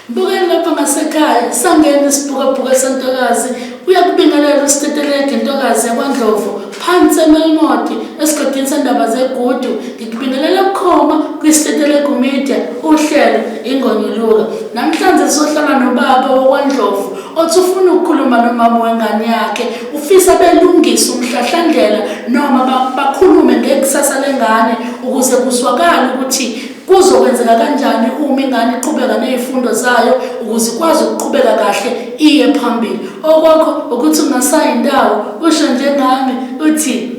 Mbukeni lapha ngasekhaya sangena isibhukabhuka sentokazi uyakubingelela usiteteleke intokazi yakwaNdlovu phansi eMelmoti esigodini sendaba zegudu ngikubingelela bukhoma kwisiteteleke media uhlelo ingonyuluka namhlanje sohlala nobaba wakwaNdlovu othi ufuna ukukhuluma nomama wengane yakhe ufisa belungisa umhlahlandlela noma bakhulume ngekusasa lengane ukuze kuswakale ukuthi kuzokwenzeka kanjani uma ingane iqhubeka nezifundo zayo ukuze ikwazi ukuqhubeka kahle iye phambili okwakho ukuthi ungasayi indawo usho njengami uthi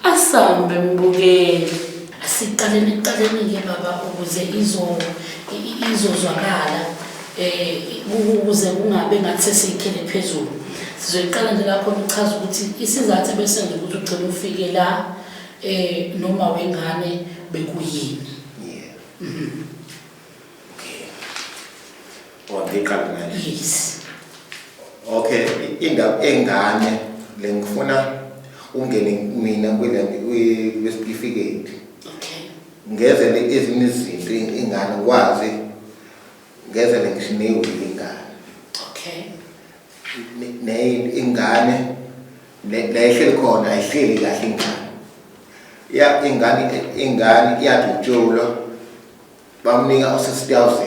asambe mbukeli asiqaleni ke baba ukuze izozwakala ukuze kungabe ngathi sesikhele phezulu sizoyiqala nje lapho uchaza ukuthi isizathu bese nje ukuthi ugcina ufike la noma wengane bekuyini. Yes. Okay, indaba engane lengifuna ungene mina kwi-certificate. Okay. Ngezele ezinye izinto ingane kwazi ngezele ngishine ingane. Okay. Ingane lehle khona ayihleli kahle ingane. Ingane iyadutshulwa bamnika u6000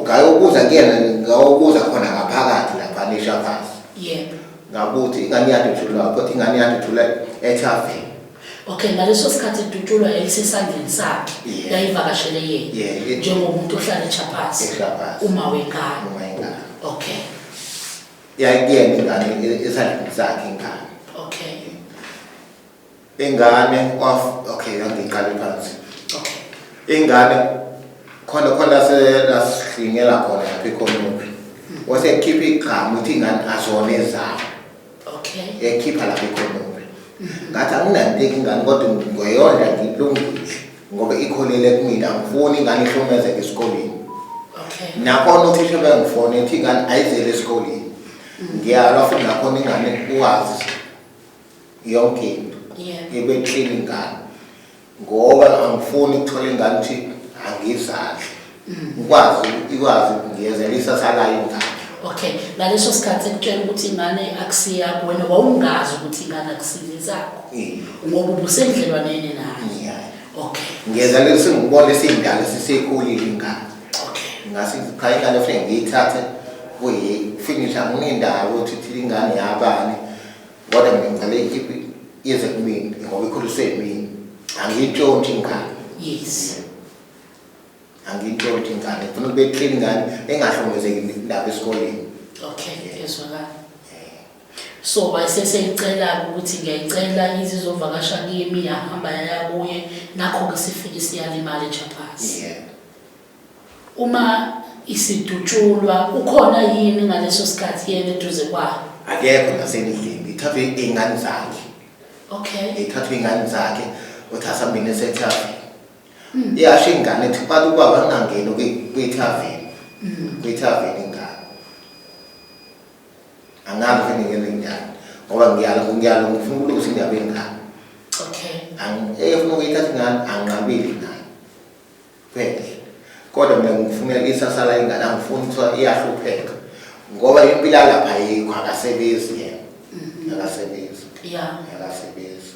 ngayokuza kuyena ngayokuza khona ngaphakathi lapha neShaphazi. Yebo. Ngabuthi ingane yadutshulwa kodwa ingane yadutshulwa eThaveni. Okay, ngaleso sikhathi idutshulwa yayisesandleni sakhe yayivakashele yena njengomuntu ohlala eShaphazi uma wengane. Okay. Yayiyena ingane esandleni sakhe ingane. Okay. Ingane okay yangiqala phansi. Okay. Ingane khona selasihlingela khona lapha ekhononi. Wasekhipha igama uthi ingane azone zayo. Okay. Ekhipha lapha ekhononi. Ngathi anginanteki ingane kodwa ngoyonda ngilungile ngoba ikholele kumina angifuni ingane ihlomezeke esikoleni. Okay. Nakhona uthisha bengifone ethi ingane ayizele esikoleni. Ngiyalwa futhi nakhona ingane uwazi yonke into. Ibe clean ingane. Ngoba angifuni ukuthola ingane ukuthi angizali. Ikwazi ngiyezelisa salayo ingane. Okay, ngaleso sikhathi ekutshela ukuthi ingane akusiya wena wawungazi ukuthi ingane akusilizakho. Ngoba ubusendlelwaneni naye. Okay. Ngiyezelisa ngibone sindala sisekhulile ingane. Okay. Ngasi ikhaya ingane ufike ngiyithathe finish angindawo ukuthi ingane yabani. Kodwa mina ngale ikhiphi yeze kumina ngoba ikhuliswe yimi. Angitshontshe ingane. Yes. Angitshontshe ingane. Ufuna ube clean ingane engahlongozeki lapha esikoleni. Okay, ezwakala. So bayiseseyicela ukuthi ngiyayicela izizovakasha kimi yahamba yayabuye nakho ke sifike siyalimala eShaphazi. Uma isidutshulwa ukhona yini ngaleso sikhathi yena eduze kwayo? Akekho nasenidlini ithathe ingane zakhe. Okay. Ithathe ingane zakhe uthasa mina eseThaveni. Iyasho ingane ethi bathi ubaba ngangena kwiThaveni. KwiThaveni ingane. Angazi ukuthi ngene njani ngoba ngiyalo ngifuna ukuthi indaba engane. Okay. Efuna ukuyithatha ingane anginqabile naye. Phela. Kodwa mina ngifuna isasala ingane angifuni ukuthi iyahlupheka. Ngoba impilo lapha ayikho akasebenzi yena. Akasebenzi. Akasebenzi.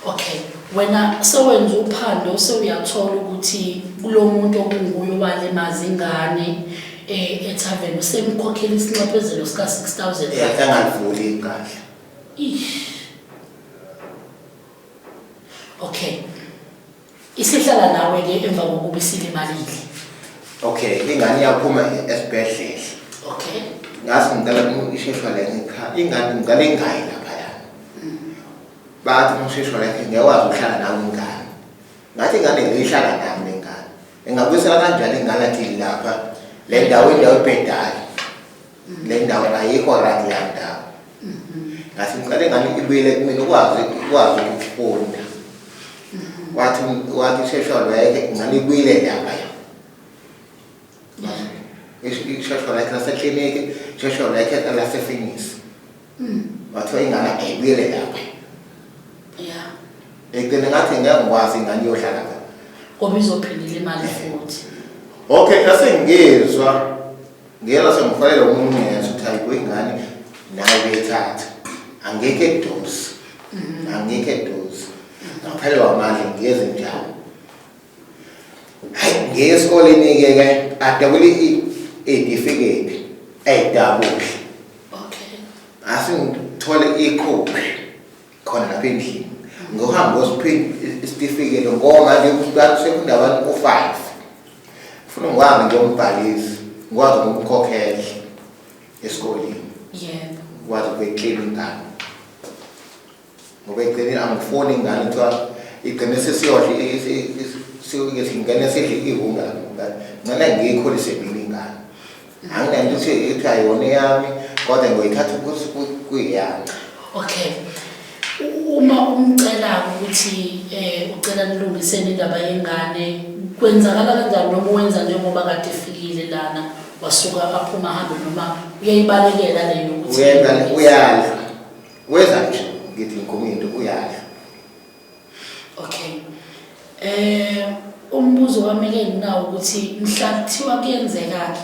Okay, wena sewenza uphando sewuyathola ukuthi kulo muntu okunguye walimaza ingane eThaveni usemkhokhela isinxephezelo sika 6000. Angavuli kahle. Okay. Isihlala nawe ke emva kokuba isilimalile. Okay, ingane yaphuma esibhedlela. Okay. Ngasi ngicela isheshwa la ekhaya. Ingane ngale ngayi lapha yana. Bathi ngisheshwa la ngiyakwazi ukuhlala nawe ingane. Ngathi ingane ngihlala nami ingane. Engabuyisela kanjani ingane athi lapha le ndawo ebhedayo. Le ndawo ayikho right la ndawo. Ngathi ngicela ingane ibuyele kumina ukwazi ukufunda. Wathi isheshwa la ingane ibuyele lapha. Isheshwa la eklaseclinic, isheshwa la elasefinis. Wathi ingane ayibuyele lapha. Ekugcina ngathi ngiyakwazi ingane iyohlala lapha. Ngoba izophindela imali futhi. Okay, asengizwa ngiyela sengifanele umuntu ngiyeza ukuthi hayi ingane nawe bethatha angeke edosi angeke edosi ngaphelwa amandla ngiyeze njalo hayi ngiye esikoleni ke adabule i-certificate eyidabule okay asingithole ikhophi khona lapha endlini ngohamba ngosiphinda isitifiketi ngoba nje sekunda abantu u5 ufuna ngwami ngiyombhalisa ngikwazi ukumkhokhela esikoleni yebo ngikwazi ukuyiclean ingane ngoba igcine angifuni ingane kuthiwa igcine sesiyodla singene sidle ihunga ngane ngiyikholise mina ingane anginento ukuthi ayona yami kodwa ngoyithatha kuyiyami. Okay, uma umcela ukuthi ucela nilungiseni indaba yengane kwenzakala kanjani noma wenza njengoba kade efikile lana wasuka aphuma hambe noma uyayibalekela leyo ukuthi uyadla wenza nje ngithi inkominto uyadla. Okay, umbuzo wami ke nginawo ukuthi mhla kuthiwa kuyenzeka-ke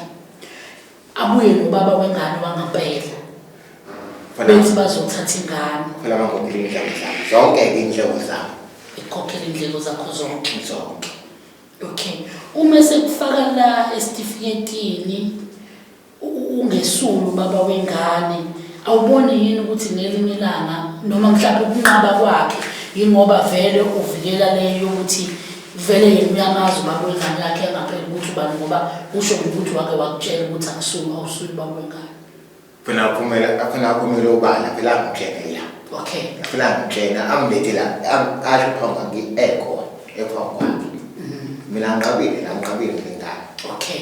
abuye nobaba wengane wangempela bethi bazothatha ingane phela bangokhokhela indleko zabo zonke indleko zabo ekhokhela indleko zakho zonke. Okay, uma sekufaka la esitifiketini ungesulu baba wengane awuboni yini ukuthi ngelinye ilanga noma mhlawumbe ukunqaba kwakhe ingoba vele uvikela leyo ukuthi vele yena uyamazi baba wengane yakhe engapheli ukuthi ubani ngoba usho ukuthi wake wakutshela ukuthi awusuli baba wengane afuna aphumele ubala phela angitshela. Okay, phela ngitshela ambethela asho phanga ngiekho ephanga mina ngiqabile ngingane. Okay,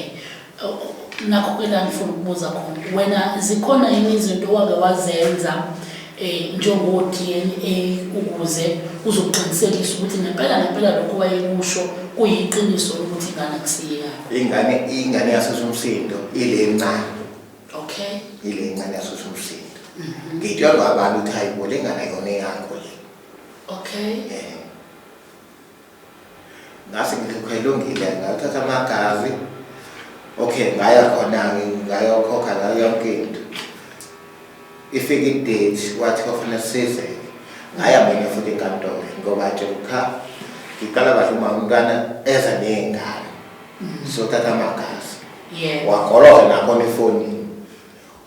nakho ke la ngifuna ukubuza khona wena zikhona yini izinto wake wazenza njengo DNA ukuze uzoqinisekisa ukuthi ngempela lokho wayekusho kuyiqiniso ukuthi ingane akusiyeka ingane yasesumsindo ile encane. Okay, ile encane yasesumsindo ngitshela abantu ukuthi hayibo le ngane yona yakho le. Okay, ngase ngikholongile ngathatha amagazi. Okay, ngaya khona ngayokhokha la yonke into ifike idate wathi kufanele size ngaya mina futhi enkantolo ngoba nje ngiqala kahle umntwana eza nengane sothatha amagazi wagoloza nakho efoni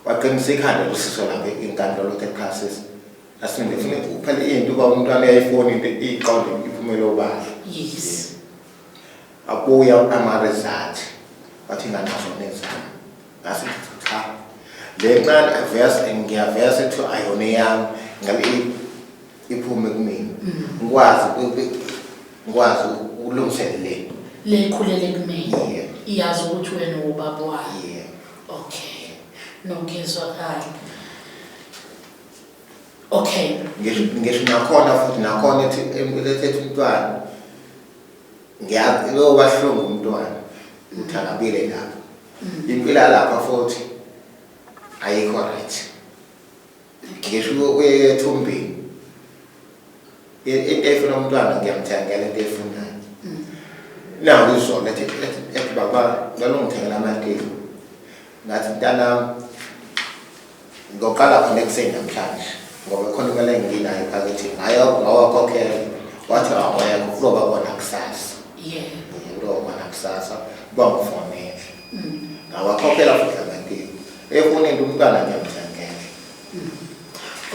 waqiniseka nje usizo lapha enkantolo eTexas asingifune uphela into ba umntwana eyifoni iqonde iphumela obala. Yes, abuya ama-result wathi nganazo nezami ngasithi cha le ncane verse ngiyavesa ukuthi ayona yami ngabe iphume kumina ngikwazi ukulungiselela le khulele kumina iyazi ukuthi wena ubaba wayo. Okay, nokuzwakala. Okay, ngisho nakhona futhi nakhona ethi umntwana ngiyazi lo bahlungu umntwana uthakabile lapha impilo lapha futhi ayikho right. Ngisho uyethumbini into efuna umntwana ngiyamthengela into efunayo nawo izolo ethi baba ngilongithengela amateki ngathi mntana ngoqala khona ekuseni namhlanje ngoba khona imali enginayo phakathi ngawakhokhela wathi awayekho kuzoba khona kusasa. Kuzoba khona kusasa bangifonele ngawakhokhela futhi amateki efonini umntwana ngiyamthengela.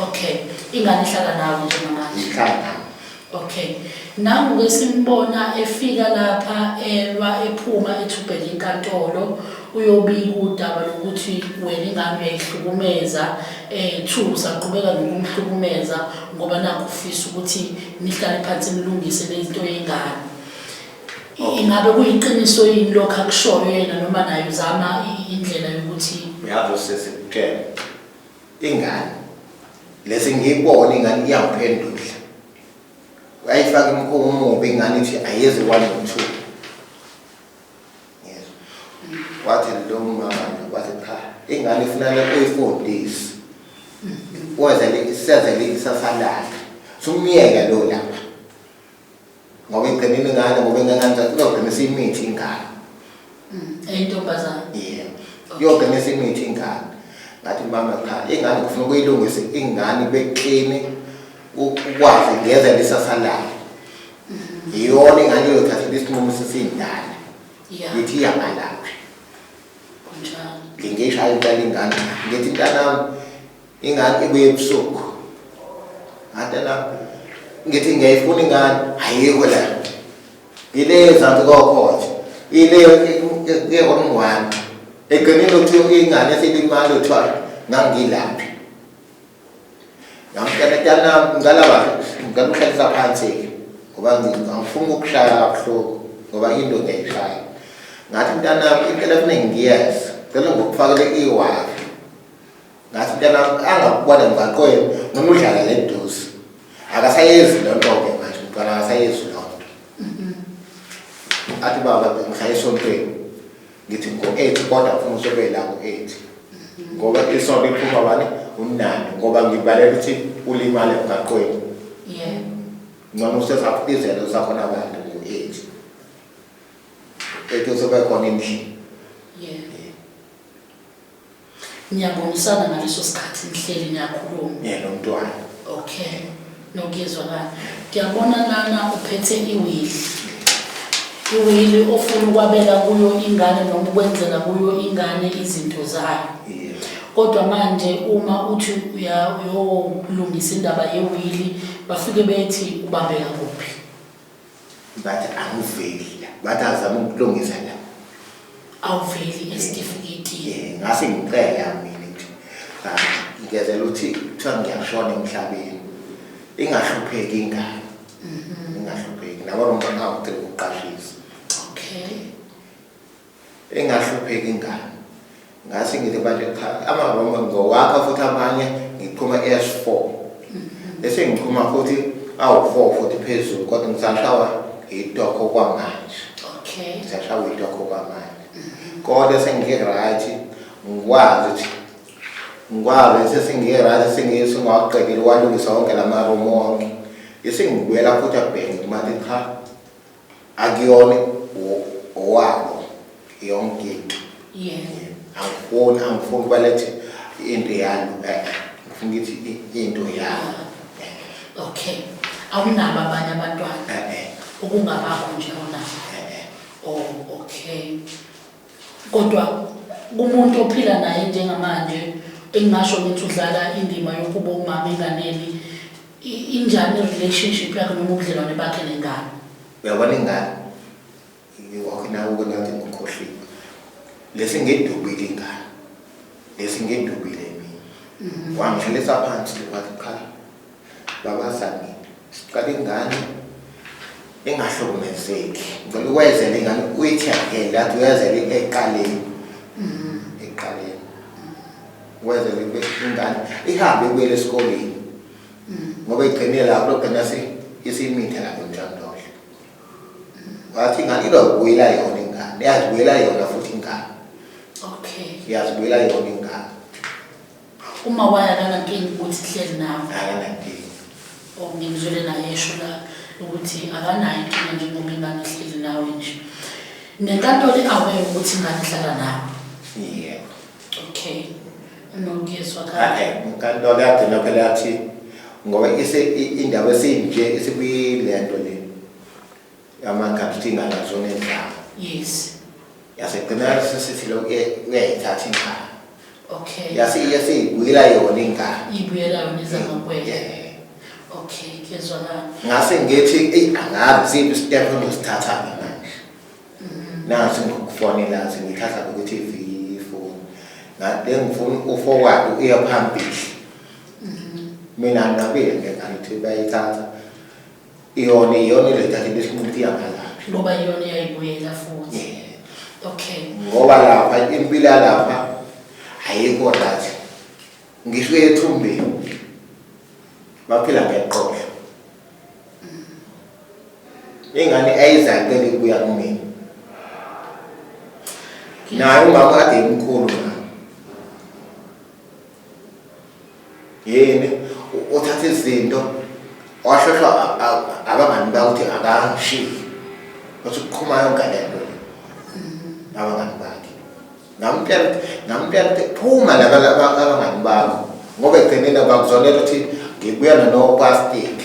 Okay, ingane ihlala nawe njengamanje? Ihlala. Okay, nangu-ke simbona efika lapha elwa ephuma ethubhele inkantolo uyobika udaba lokuthi wena ingane uyayihlukumeza 2 usaqhubeka nokumhlukumeza ngoba nakho ufisa ukuthi nihlale phansi nilungise lezinto yengane. Ingabe kuyiqiniso yini lokho akushoyo yena noma naye uzama indlela yokuthi uyazi sesitshela ingane lesi ngiyibona ingane iyangiphendula uyayifaka imkhomo omubi ingane ithi ayezi 1 no 2. Yes, wathi lo mama wathi cha ingane ifunana kwi4 days wazele isezele isafalala sumiyeka lo lapha ngoba igcinile ngane ngoba ingane zakuzogcina simithi ingane eyintombazana. yogcina semithi ingane ngathi mama cha ingane kufuna ukuyilungisa ingane beklini ukwazi ngeze lisasalayo iyona ingane yothatha isinqumo sesindala yithi yabalaphi kunjalo ngingisho ayitala ingane ngithi ntanami ingane ibuye ebusuku atana ngithi ngiyayifuna ingane ayikho la ile zanti kokhothe ile ngekongwane eqinile ukuthi ingane esilimali uthwala ngangilaphi ngamtana tana ngalaba ngamhlalisa phansi ngoba ngifuna ukushaya kabuhlungu ngoba into ngiyishaya ngathi mntana impela kuningi ngiyazi ngicela ngokufakele iwafi ngathi mntana angakubona emgaqweni noma udlala le duze akasayezi lonto-ke manje umntwana akasayezi lonto athi baba ngihlala esontweni ngithi ngo-8 kodwa ufuna usobe la ngo-8 ngoba isonto iphuma bani umnandi ngoba ngibalela ukuthi ulimale emgaqweni ngcono usesapitizela usakhona abantu ngo-8 ethi usobe khona endlini niyabonisana ngaleso sikhathi nihleli niyakhuluma nomntwana okay nokuyezwakala ngiyabona lana uphethe iwili ofuna ukwabela kuyo ingane noma ukwenzela kuyo ingane izinto zayo kodwa manje uma uthi uyolungisa indaba yewili bafike bethi ubambeka kuphi bathi angiveli bathi azama ukulungisa la awuveli esitifiketi ngase ngicela mina nje ngiyazela ukuthi kuthiwa ngiyashona emhlabeni ingahlupheki ingane ingahlupheki nabantu bangawucela ukuqashisa okay engahlupheki ingane ngase ngithi manje cha amaRoma ngowakha futhi amanye ngiqhuma S4 bese ngiqhuma futhi awu4 futhi phezulu kodwa ngisashawa idokho kwamanje okay ngisashawa idokho kwamanje kodwa sengiright ngikwazi sesingiright sengiyaqedile walungisa wonke lamaRoma wonke esengibuyela futhi abhenge manje cha akuyona owabo yonke angifuni balethe into yalo ngifuna ukuthi into yalo okay awunabo abanye abantwana ukungabakho nje awunabo okay kodwa kumuntu ophila naye njengamanje engasho ukuthi udlala indima yokuba umama enganeni injani relationship yakhe noma ubudlelwane bakhe nengane uyabona ingane ngiwakhona ukuthi ngikhohliwe lesi ngedubile ingane lesi ngedubile mina wangihlalisa phansi wathi cha baba sami siqale ingane engahlukumezeki ngicela ukwenzela ingane uyithengele lathi uyazela eqaleni wenzela ingane ihambe ibuyele esikoleni ngoba igcinile lapho lokugcina isimitha lapho njalo wathi ingane ilokubuyela yona ingane yazibuyela yona futhi ingane okay yazibuyela yona ingane uma waya lana nkingi ukuthi hleli nawo akanankingi ngizwele naye esho la ukuthi akanayo inkinga njengoba ingane hleli nawe nje nenkantolo awaye ukuthi ingane ihlala nawe yebo okay nokuyezwakala inkantolo yagcina phela yathi ngoba indaba esinje esikuyilento le yamakhapithi ingazona endaba yes yasigcina sisithi lo uyayithatha ingane okay yasiyibuyela yona ingane ibuyela yona izangakwela okay kuyezwakala ngase ngithi angazi siphi isitepu endosithatha manje nasi ngokufonela ngithatha ukuthi ifoni ngade ngifuna uforward uya phambili mina ngabile ngekanithi bayithatha iyona lethatha lesinqumo yamalaphi ngoba iyona yayibuyela futhi okay ngoba lapha impilo lapha ayikho rathi ngisho ethumbeni baphila ngeqoqo ingane ayizakele kuya kumina naye umama kade imkhulu yini uthatha izinto washosha abangani bakuthi akangishiyi ukuthi kuqhuma yonke lento abangani bakhe ngampela phuma laba abangani bakho ngoba egcineni bakuzonela ukuthi ngibuyana no-plastic.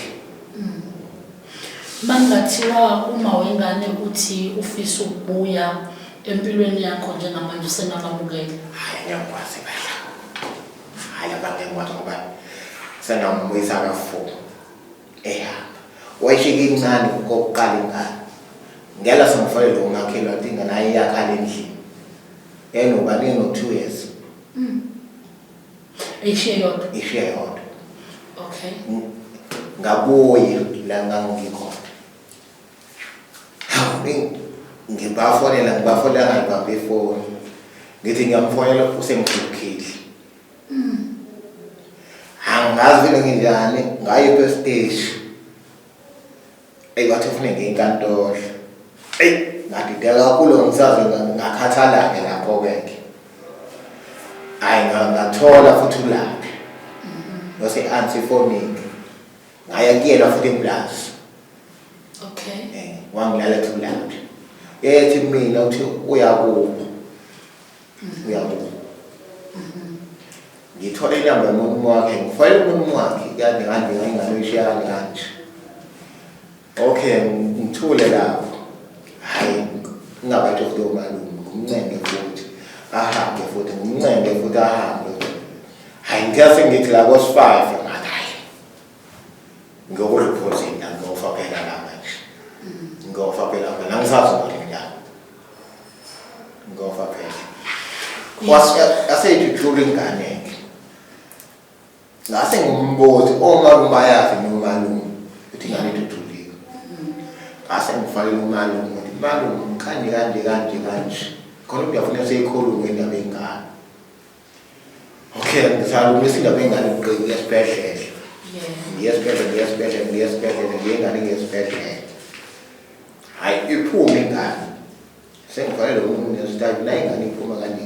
Mangathiwa uma wengane uthi ufisa ukubuya empilweni yakho njengamanje usenamamukela. Hayi ngiyakwazi phela. Hayi abangengwazi ngoba senambuyisa kafu. Ehamba. Wayishike incane kokuqala ingane. Ngela sengifale lo makhelwa ukuthi ingane ayiyakhala endlini. Enoba no 2 years. Ishiye yodwa. Okay. Ngabuye la ngangikhona. Ngibafonela ngibambe ifoni. Ngithi ngiyamfonela usengikhulukile. Angazi vele nginjani ngaye pe-stage. Wathi ufune ngenkantolo. Ngadideka kakhulu ngisazi ngakhathala-ke lapho-ke. Hayi ngathola futhi ulaphi. Anti-phonic. Ngaya kuyena futhi eMlazi. Okay. Wangilala kulaphi. Yethi mina uthi uyakubo. Ngithola inamba yomuntu wakhe, ngifayele umuntu wakhe kanti ngingaloyishiyana kanje. Okay, ngithule lapho. Hayi, ngingabantu futhi omalume, ngumncenge futhi. Ahambe futhi, ngumncenge futhi ahambe. Hayi, ngiyase ngithi la ko-5 ngathi hayi. Ngiyokuriphothinga ngofa phela la manje. Ngofa phela nangisazi ukuthi njani. Ngofa phela. Aseyijuthula ingane. Ngase ngumbuzi omalume bayazi nomalume ukuthi ingane ithulile. Ngase ngifanele umalume ukuthi malume kanje. Khona uyafuna seyikhuluma indaba engane. Okay, ngisalume indaba engane uqhubeka esibhedlela. Ngiyesibhedlela ngiyesibhedlela. Hayi iphuma ingane. Sengifanele umuntu nesithathu la ingane iphuma kanje.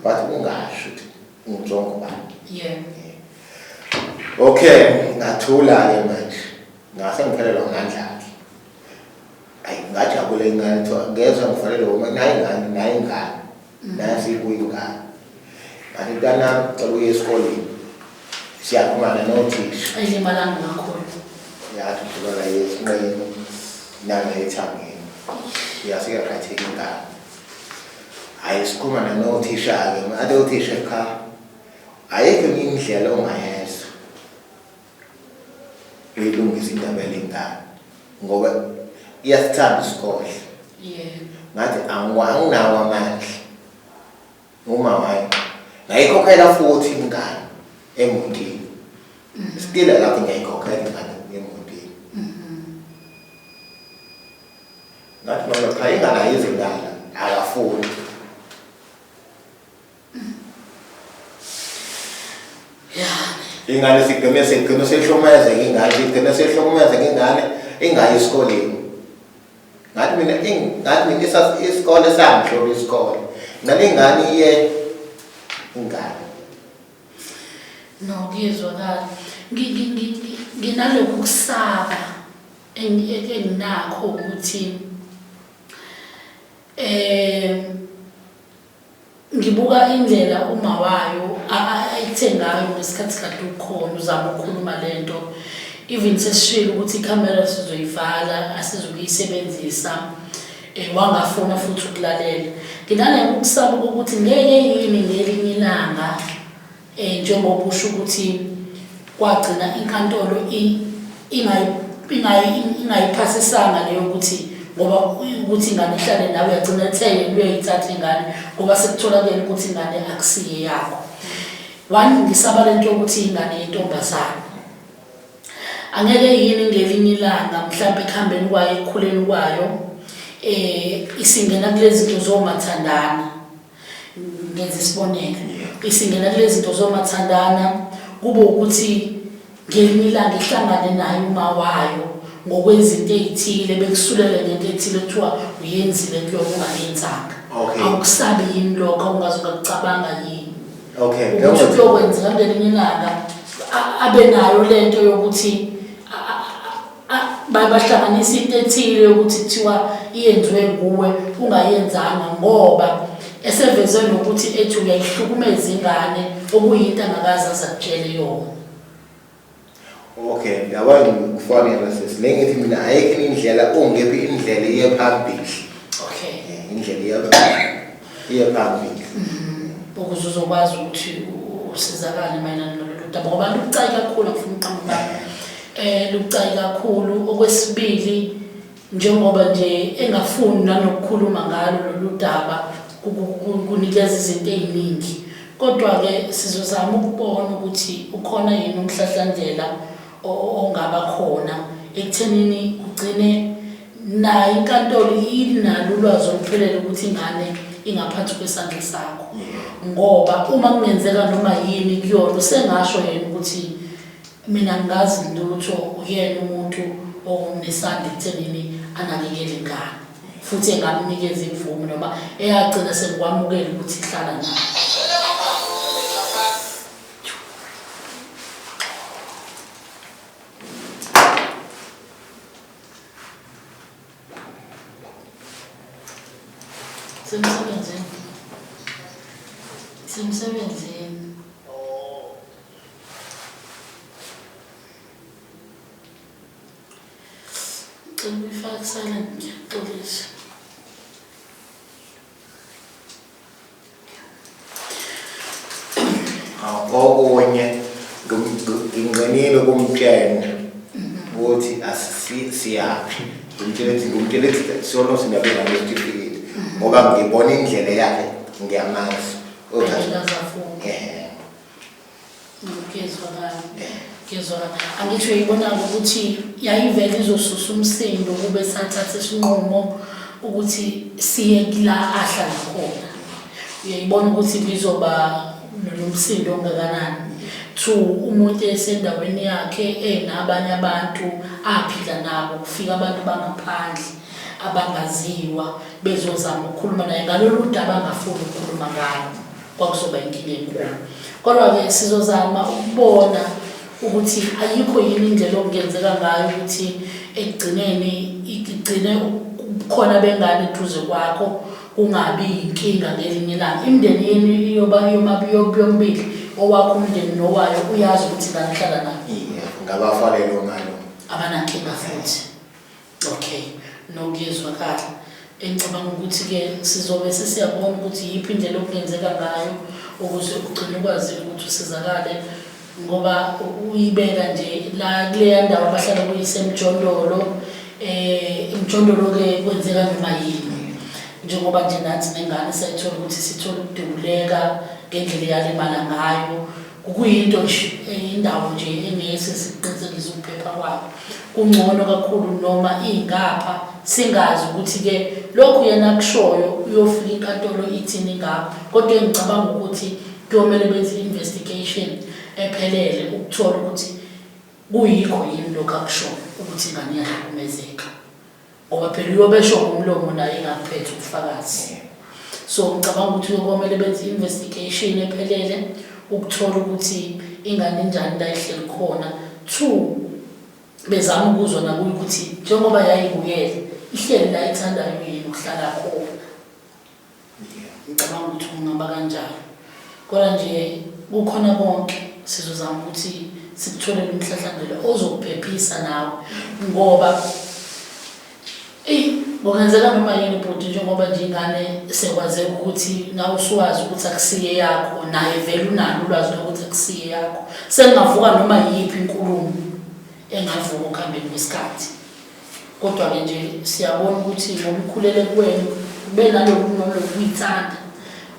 Bathi ungasho ukuthi ngizonke bani. Okay, ngathula-ke manje. Ngase ngiphelelwa ngamandla-ke. Hayi ngajabula ingane ngezwa ngifanele nayi ingane. Nasibuya ingane. Kanti mntana cela uye esikoleni. Siyaphumana nothisha. Ayimalanga kakhulu. Yathi ukubala yesinqeni nanga ethangeni. Yasike yakhatheka ingane. Hayi sikhuluma nothisha-ke, ade uthisha ekhaya. Ayikho enye indlela ongayenza. Uyilungisa indaba yengane ngoba iyasithanda isikole. Ngathi anginawo amandla. Uma wayi ngayikhokhela futhi ingane emotini. Still lapho ngiyayikhokhela ingane emotini. Ngathi noma cha ingane ayizingane akafuni. Ingane sigcine sehlukumezeka ingane ingayi esikoleni. Ngathi mina isikole sangihlola isikole. Ngale ingane iye ingane. No, kuyezwakala. Nginaloku kusaba enginakho ukuthi ngibuka indlela uma wayo ayithe ngayo ngesikhathi kade ukhona uzama ukukhuluma lento even sesishilo ukuthi ikhamera sizoyivala asizokuyisebenzisa wangafuna futhi ukulalela. Nginale ukusaba ukuthi ngeke yini ngelinye ilanga njengoba usho ukuthi kwagcina inkantolo ingayiphasisanga leyo ukuthi ngoba ukuthi ingane ihlale nawe yagcina ethele uyayithatha ingane ngoba sekutholakala ukuthi ingane akusiye yakho. One ngisaba lento ukuthi ingane yentombazana. Angeke yini ngelinye ilanga mhlawumbe ekhambeni kwayo ekukhuleni kwayo isingena kulezi zinto zomathandana. Ngenza isibonelo. Isingena kulezi zinto zomathandana kube ukuthi ngelinye ilanga ihlangane naye uma wayo ngokwezinto ezithile bekusulela ngento ethile kuthiwa uyenzile into ongayenzanga. Awukusabi yini lokho ungazuka kucabanga yini. Okay, ukuthi uyokwenza ngelinye ilanga abe nayo lento yokuthi bahlanganisa into ethile yokuthi kuthiwa iyenziwe nguwe ungayenzanga ngoba esevezwe nokuthi ethi uyayihlukumeza ingane okuyinto angakaze azakutshele yona. Okay, yabona ukufanele silengithi mina ayikho indlela ongephi indlela iyephambili. Okay. Indlela iyephambili. Ukuze uzokwazi ukuthi usizakale mayelana nalolu daba ngoba lubucayi kakhulu ngifuna uqhamuka. Lubucayi kakhulu. Okwesibili njengoba nje engafuni nanokukhuluma ngalo lolu daba kunikeza izinto eziningi. Kodwa ke sizozama ukubona ukuthi ukhona yini umhlahlandlela ongaba khona ekuthenini ugcine nayo inkantolo inalo ulwazi oluphelele ukuthi ingane ingaphansi kwesandla sakho. Ngoba uma kungenzeka noma yini kuyona usengasho yena ukuthi mina ngazi lutho uyena umuntu onesandla ekuthenini anakekele ingane futhi engamnikeza imvume noma eyagcina sengikwamukela ukuthi ihlala naye. Semsebenzini. Ngifaka silent ngiyaxolisa. Okunye nginqinile kumtshela ukuthi asisiyaphi. Ngimtshela ukuthi sona sinabela nesitifiketi ngoba ngibona indlela yakhe ngiyamazi. Angisho yibona ukuthi yayivele izosusa umsindo kube sathatha isinqumo ukuthi siye kula ahlala khona. Uyayibona ukuthi bizoba nomsindo ongakanani. 2 umuntu esendaweni yakhe nabanye abantu aphila nabo kufika abantu bangaphandle abangaziwa bezozama ukukhuluma naye ngalolu daba angafuni ukukhuluma ngalo kwakuzoba inkinga enkulu. Kodwa ke sizozama ukubona ukuthi ayikho yini indlela okungenzeka ngayo ukuthi ekugcineni igcine khona bengane eduze kwakho kungabi inkinga ngelinye ilanga. Imindeni yenu iyoba yombili owakho umndeni nowayo uyazi ukuthi nganihlala nayo. Ngabafanele ngalo abanankinga futhi. Okay, nokuyezwakala. Engicabanga ukuthi ke sizobe sesiyabona ukuthi yiphi indlela okungenzeka ngayo ukuze ugcine ukwazi ukuthi usizakale ngoba uyibeka nje la kule ndawo abahlala kuyisemjondolo. Imjondolo ke kwenzeka noma yini njengoba nje nathi nengane sayithola ukuthi sithola ukudubuleka ngendlela yalimala ngayo. Kuyinto nje indawo nje engeke siqinisekise ukuphepha kwayo. Kungcono kakhulu noma ingapha singazi ukuthi ke lokhu yena kushoyo uyofika inkantolo ithini ngakho. Kodwa ngicabanga ukuthi kuyomele benze investigation ephelele ukuthola ukuthi kuyikho yini lokho akushoyo ukuthi ingane iyahlukumezeka. Ngoba phela uyobesho ngomlomo naye ingaphethe ubufakazi. So ngicabanga ukuthi kuyomele benze investigation ephelele ukuthola ukuthi ingane njani la ihleli khona. 2 bezama ukuzwa nakuyo ukuthi njengoba yayibuyele ihleli la ithandayo yini ukuhlala khona. Ngicabanga ukuthi kungaba kanjalo. Kodwa nje kukhona konke sizozama ukuthi sikutholele umhlahlandlela ozokuphephisa nawe ngoba kungenzeka noma yini bhuti njengoba nje ingane sekwazeka ukuthi nawe usuwazi ukuthi akusiye yakho naye vele unalo ulwazi lokuthi akusiye yakho. Sengavuka noma yiphi inkulumo engavuka ukuhambeni kwesikhathi. Kodwa ke nje siyabona ukuthi ngokukhulele kwenu ube nalokhu nokuyithanda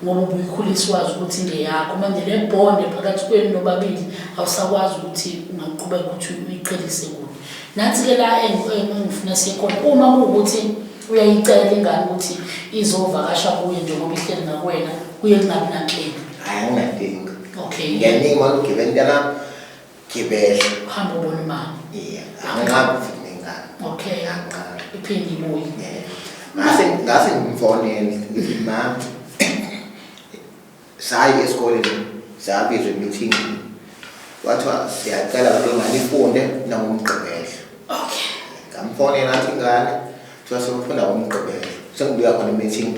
ngoba ubuyikhulisa wazi ukuthi ngeyakho manje le bond phakathi kwenu nobabili awusakwazi ukuthi ungaqhubeka ukuthi uyiqhelise kude. Nathi ke la engifuna sikhona uma kuukuthi uyayicela ingane ukuthi izovakasha kuye njengoba ihleli ngakwena kuye kungabi nankinga. Hayi nginadinga. Okay. Ngiyaningi ngibele ndala gibele hamba ubona mama. Angazi ngingane. Okay. Iphindi ibuye. Ngase ngimfonele mama. Sayi esikoleni sabizwe meeting. Wathiwa siyacela ngani ifunde nangumgqibelo. Okay. Ngamfonela nathi ingane thiwa sokufunda ngomgqibelo. Sengibuya khona meeting.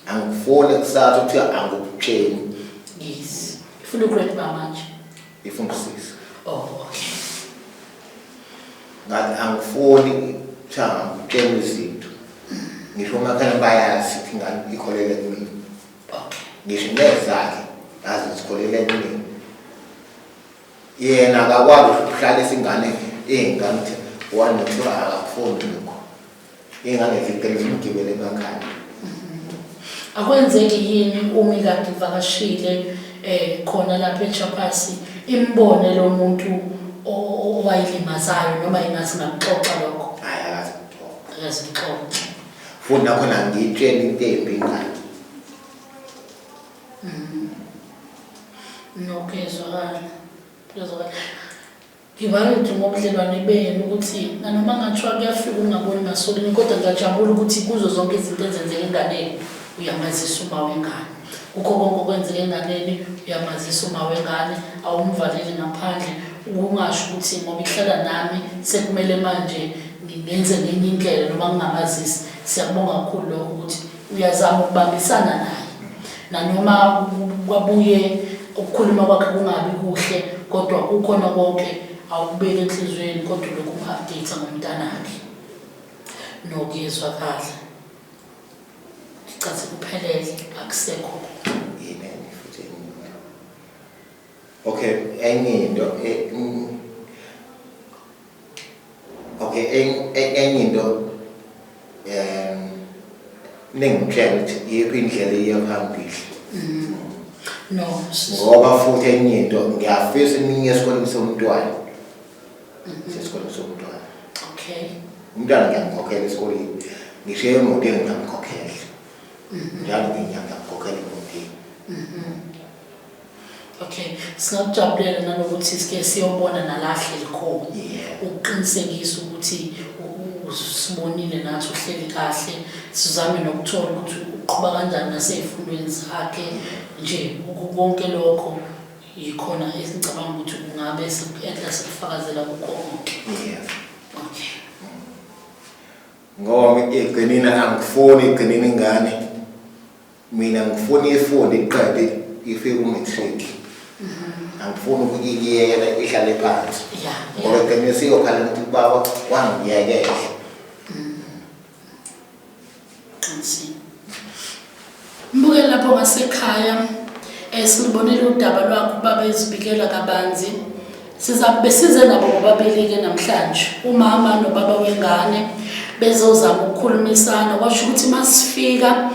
Angifuni angifuni kusasa ukuthi angikutsheni. Yes. Ifuna ugrade manje. Ifuna 6. Oh, okay. Ngathi angifuni cha ngitshela izinto. Ngisho makhaya bayazi ukuthi ingane ikholele kumina. Okay. Ngisho nezakhe azikholele kumina. Yena akakwazi ukuhlala isingane ingane ukuthi wani kuthiwa akafuni lokho. Ingane zicela umgibele emakhaya. Akwenzeki yini uma ikade ivakashile khona lapha eChapasi imbone lo muntu owayilimazayo noma ingathi ngaxoxa lokho? Hayi akazixoxa. Akazixoxa. Futhi nakhona ngitshela into embi ngane. Nokezwakala. Kezwakala. Ngibalule ngobudlelwane benu ukuthi nanoma ngathiwa kuyafika ungaboni ngasolini kodwa ngiyajabula ukuthi kuzo zonke izinto ezenzeka enganeni uyamazisa uma wengane. Kukho konke okwenzeka enganeni uyamazisa uma wengane awumvaleli ngaphandle ungasho ukuthi ngoba ihlala nami sekumele manje ngenze ngenye indlela noma ngingamazisi. Siyabonga kakhulu lokho ukuthi uyazama ukubambisana naye. Nanoma kwabuye ukukhuluma kwakhe kungabi kuhle kodwa ukhona konke awubeke enhlizweni kodwa lokhu update ngomntanakhe. Nokezwakala. Icathi kuphelele akusekho. Yini futhi okay, enye into enye into ningitshela ukuthi yiphi indlela eyaphambili. No. Ngoba futhi enye into ngiyafisa iningi esikoleni somntwana. Esikoleni somntwana. Okay. Umntwana ngiyamkhokhela esikoleni. Ngisho emoto ngiyamkhokhela. Njalo nginyanga ngikhokhela emoto. Okay. Singakujabulela nanokuthi sike siyobona nalahle likhona. Ukuqinisekisa ukuthi usibonile nathi uhleli kahle. Sizame nokuthola ukuthi uqhubeka kanjani nasezifundweni zakhe nje konke lokho yikhona esicabanga ukuthi kungabe sekuyedla sekufakazela konke. Okay. Ngoba igcinina angifuni igcinina ingane. Mina ngifuna ifunde iqede ifike umatric. Angifuni ukuyiyela ihlale phansi. Ngoba igcinina siyokhala ukuthi baba wangiyekela. Mbuke lapho ngasekhaya silibonile udaba lwakho baba ezibikela kabanzi. Sizabe size nabo bobabili ke namhlanje. Umama nobaba wengane bezozama ukukhulumisana kwasho ukuthi masifika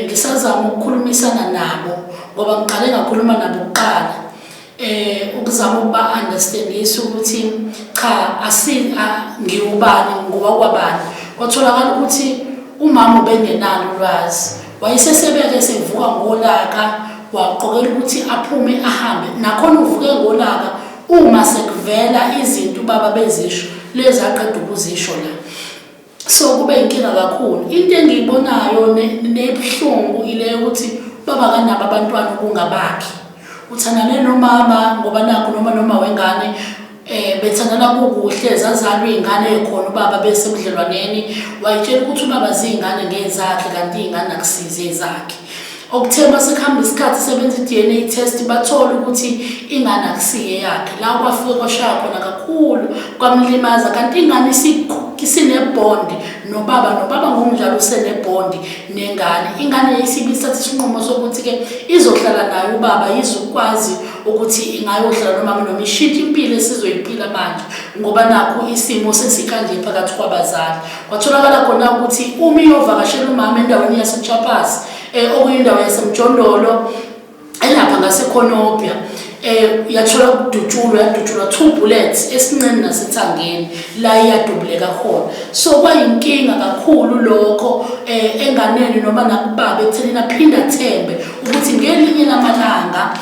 ngisazama ukukhulumisana nabo ngoba ngiqale ngakhuluma nabo kuqala. Ukuzama ukuba understandisa ukuthi cha ngiyubani ngoba kwabani. Kwatholakala ukuthi umama ubengenalo ulwazi. Wayesesebeke sevuka ngolaka waqokela ukuthi aphume ahambe. Nakhona uvuke ngolaka uma sekuvela izinto baba bezisho lezi aqeda ukuzisho la. So kube inkinga kakhulu. Into engiyibonayo nebhlungu ile ukuthi baba kanabo abantwana kungabakhi. Uthandane nomama ngoba nakho noma wengane bethandana kukuhle zazalwa izingane ekhona ubaba bese ebudlelwaneni wayitshela ukuthi ubaba zingane ngezakhe kanti izingane akusize ezakhe. Okuthema sekuhamba isikhathi sebenza iDNA test bathola ukuthi ingane akusiye yakhe. La kwafika kwashaya khona kakhulu kwamlimaza kanti ingane isinebond nobaba ngokunjalo usenebond nengane. Ingane yayisibisa isinqumo sokuthi ke izohlala naye ubaba izokwazi ukuthi ingayohlala nomama noma ishintshe impilo esizoyiphila manje ngoba nakho isimo sesikanje phakathi kwabazali. Kwatholakala khona ukuthi uma iyovakashela umama endaweni yaseChapasi okuyindawo yasemjondolo elapha ngaseKhonobya yathola ukudutshulwa 2 bullets esincane nasethangeni la iyadubuleka khona. So kwayinkinga kakhulu lokho enganeni noma nakubaba ethelina phinda thembe ukuthi ngelinye lamalanga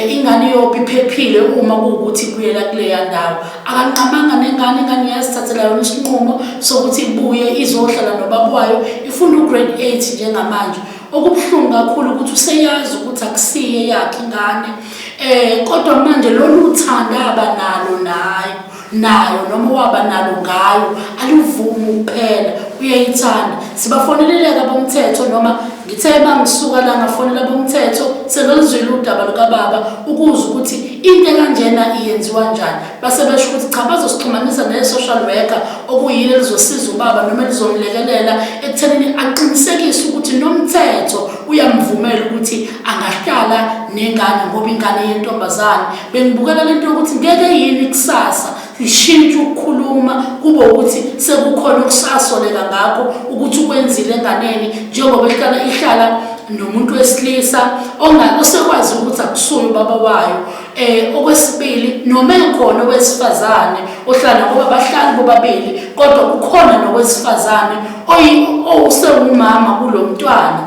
ingane yobi iphephile uma kuukuthi kuyela kuleya ndawo. Akanqamanga nengane ingane yazithathela yona isinqumo sokuthi ibuye izohlala nobaba wayo ifunda ugrade 8 njengamanje. Okubhlungu kakhulu ukuthi useyazi ukuthi akusiye yakhe ingane kodwa manje lolu uthanda abanalo nayo noma waba nalo ngayo aluvumi kuphela uyayithanda. Sibafoneleleka bomthetho noma ngithe bangisuka la ngafonela bomthetho selolizwile udaba lukaBaba ukuze ukuthi into kanjena iyenziwa kanjani. Base besho ukuthi cha bazosixhumanisa ne-social worker okuyilo elizosiza ubaba noma elizomlekelela ekuthenini aqinisekise ukuthi nomthetho uyamvumela ukuthi angahlala nengane ngoba ingane yentombazane. Bengibukela lento ukuthi ngeke yini kusasa ishintshe ukukhuluma kube ukuthi sekukhona ukusasoleka ngakho ukuthi ukwenzile enganeni njengoba ihlala nomuntu wesilisa osekwazi ukuthi akusuye ubaba wayo. Okwesibili noma ekhona owesifazane ohlala ngoba bahlali bobabili kodwa kukhona nowesifazane osewumama kulo mntwana.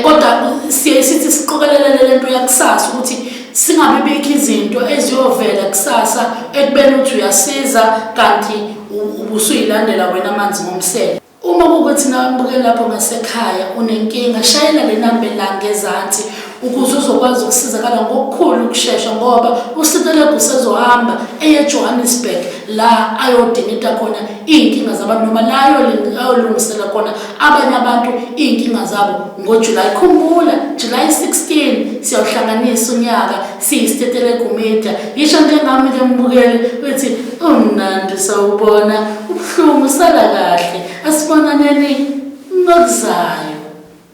Kodwa sithi siqokelelele lento yakusasa ukuthi singabe bikho izinto eziyovela kusasa ekubeni uthi uyasiza kanti ubusuyilandela wena amanzi ngomsele. Uma kukuthi nawe lapho ngasekhaya unenkinga shayela le namba la ngezansi ukuze uzokwazi ukusizakala ngokukhulu ukusheshsha ngoba usiteleka usezohamba eJohannesburg la ayodinita khona inkinga zabantu noma la ayolungisela khona abanye abantu inkinga zabo ngoJuly. Khumbula July 16 siyohlanganisa unyaka siyisiteleka umedia. Yisho njengami ke mbukele uthi umnandi sawubona ubhlungu sala kahle asibonaneni ngokuzayo.